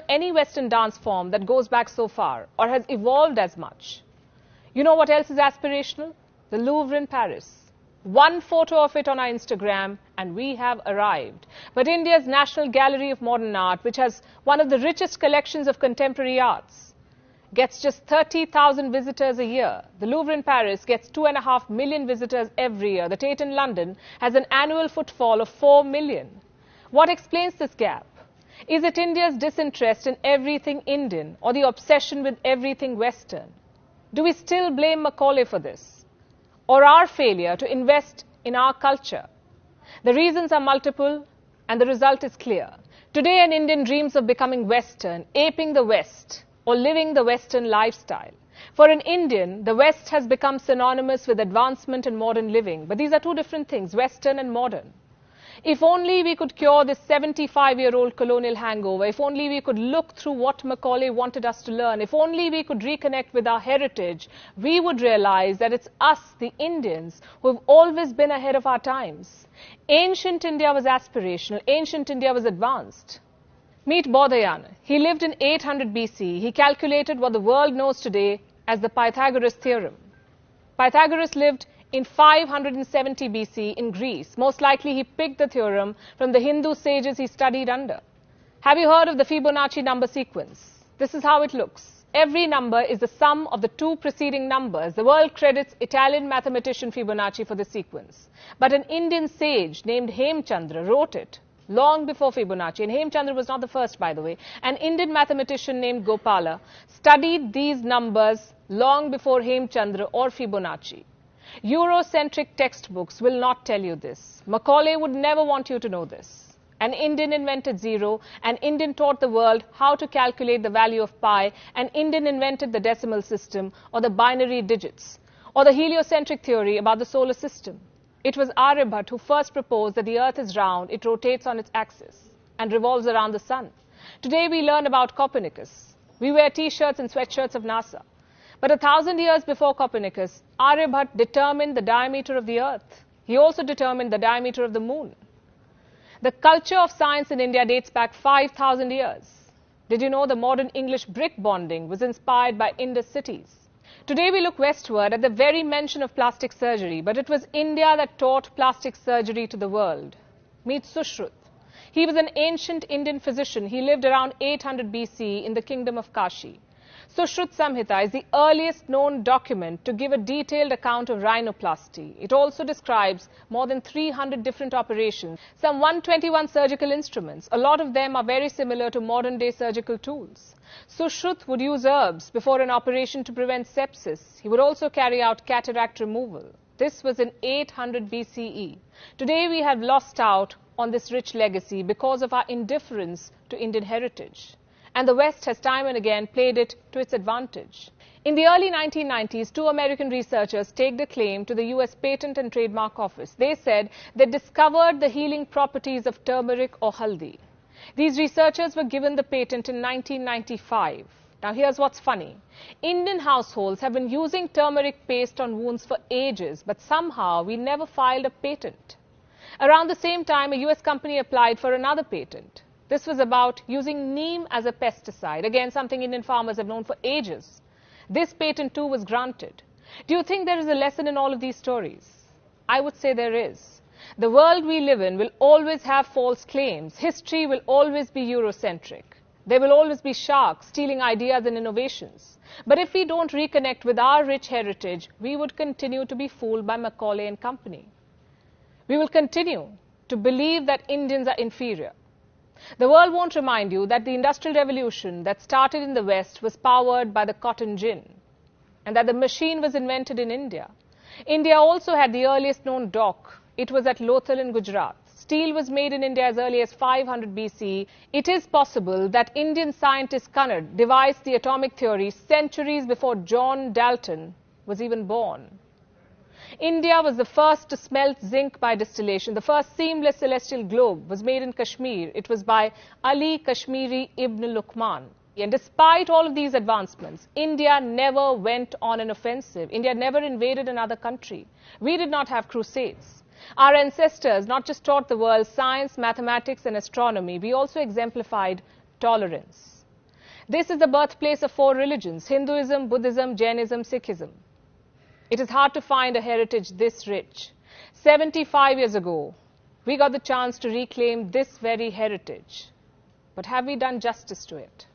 any Western dance form that goes back so far or has evolved as much. You know what else is aspirational? The Louvre in Paris. One photo of it on our Instagram and we have arrived. But India's National Gallery of Modern Art, which has one of the richest collections of contemporary arts, gets just 30,000 visitors a year. The Louvre in Paris gets 2.5 million visitors every year. The Tate in London has an annual footfall of 4 million. What explains this gap? Is it India's disinterest in everything Indian or the obsession with everything Western? Do we still blame Macaulay for this? Or our failure to invest in our culture? The reasons are multiple and the result is clear. Today an Indian dreams of becoming Western, aping the West, or living the Western lifestyle. For an Indian, the West has become synonymous with advancement and modern living. But these are two different things, Western and modern. If only we could cure this 75-year-old colonial hangover, if only we could look through what Macaulay wanted us to learn, if only we could reconnect with our heritage, we would realize that it's us, the Indians, who have always been ahead of our times. Ancient India was aspirational, ancient India was advanced. Meet Bodhayana. He lived in 800 BC. He calculated what the world knows today as the Pythagoras theorem. Pythagoras lived in 570 BC in Greece. Most likely he picked the theorem from the Hindu sages he studied under. Have you heard of the Fibonacci number sequence? This is how it looks. Every number is the sum of the two preceding numbers. The world credits Italian mathematician Fibonacci for this sequence. But an Indian sage named Chandra wrote it long before Fibonacci. And Chandra was not the first, by the way. An Indian mathematician named Gopala studied these numbers long before Chandra or Fibonacci. Eurocentric textbooks will not tell you this. Macaulay would never want you to know this. An Indian invented zero, an Indian taught the world how to calculate the value of pi, an Indian invented the decimal system or the binary digits, or the heliocentric theory about the solar system. It was Aryabhat who first proposed that the earth is round, it rotates on its axis and revolves around the sun. Today we learn about Copernicus. We wear t-shirts and sweatshirts of NASA. But 1,000 years before Copernicus, Aryabhat determined the diameter of the earth. He also determined the diameter of the moon. The culture of science in India dates back 5,000 years. Did you know the modern English brick bonding was inspired by Indus cities? Today we look westward at the very mention of plastic surgery, but it was India that taught plastic surgery to the world. Meet Sushruta. He was an ancient Indian physician. He lived around 800 BC in the kingdom of Kashi. Sushruta Samhita is the earliest known document to give a detailed account of rhinoplasty. It also describes more than 300 different operations, some 121 surgical instruments. A lot of them are very similar to modern-day surgical tools. Sushruta would use herbs before an operation to prevent sepsis. He would also carry out cataract removal. This was in 800 BCE. Today we have lost out on this rich legacy because of our indifference to Indian heritage. And the West has time and again played it to its advantage. In the early 1990s, two American researchers staked a claim to the US Patent and Trademark Office. They said they discovered the healing properties of turmeric or haldi. These researchers were given the patent in 1995. Now here's what's funny. Indian households have been using turmeric paste on wounds for ages, but somehow we never filed a patent. Around the same time, a US company applied for another patent. This was about using neem as a pesticide. Again, something Indian farmers have known for ages. This patent too was granted. Do you think there is a lesson in all of these stories? I would say there is. The world we live in will always have false claims. History will always be Eurocentric. There will always be sharks stealing ideas and innovations. But if we don't reconnect with our rich heritage, we would continue to be fooled by Macaulay and company. We will continue to believe that Indians are inferior. The world won't remind you that the Industrial Revolution that started in the West was powered by the cotton gin and that the machine was invented in India. India also had the earliest known dock. It was at Lothal in Gujarat. Steel was made in India as early as 500 BC. It is possible that Indian scientist Cunard devised the atomic theory centuries before John Dalton was even born. India was the first to smelt zinc by distillation. The first seamless celestial globe was made in Kashmir. It was by Ali Kashmiri ibn Luqman. And despite all of these advancements, India never went on an offensive. India never invaded another country. We did not have crusades. Our ancestors not just taught the world science, mathematics and astronomy, we also exemplified tolerance. This is the birthplace of 4 religions: Hinduism, Buddhism, Jainism, Sikhism. It is hard to find a heritage this rich. 75 years ago, we got the chance to reclaim this very heritage. But have we done justice to it?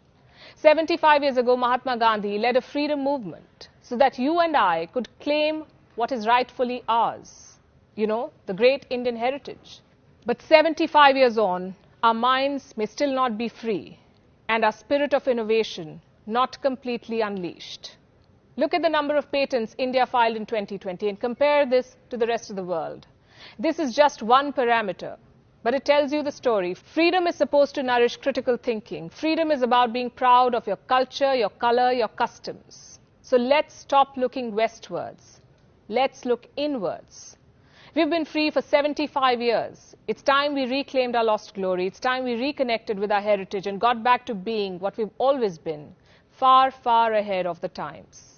75 years ago, Mahatma Gandhi led a freedom movement so that you and I could claim what is rightfully ours. You know, the great Indian heritage. But 75 years on, our minds may still not be free and our spirit of innovation not completely unleashed. Look at the number of patents India filed in 2020 and compare this to the rest of the world. This is just one parameter, but it tells you the story. Freedom is supposed to nourish critical thinking. Freedom is about being proud of your culture, your color, your customs. So let's stop looking westwards. Let's look inwards. We've been free for 75 years. It's time we reclaimed our lost glory. It's time we reconnected with our heritage and got back to being what we've always been, far, far ahead of the times.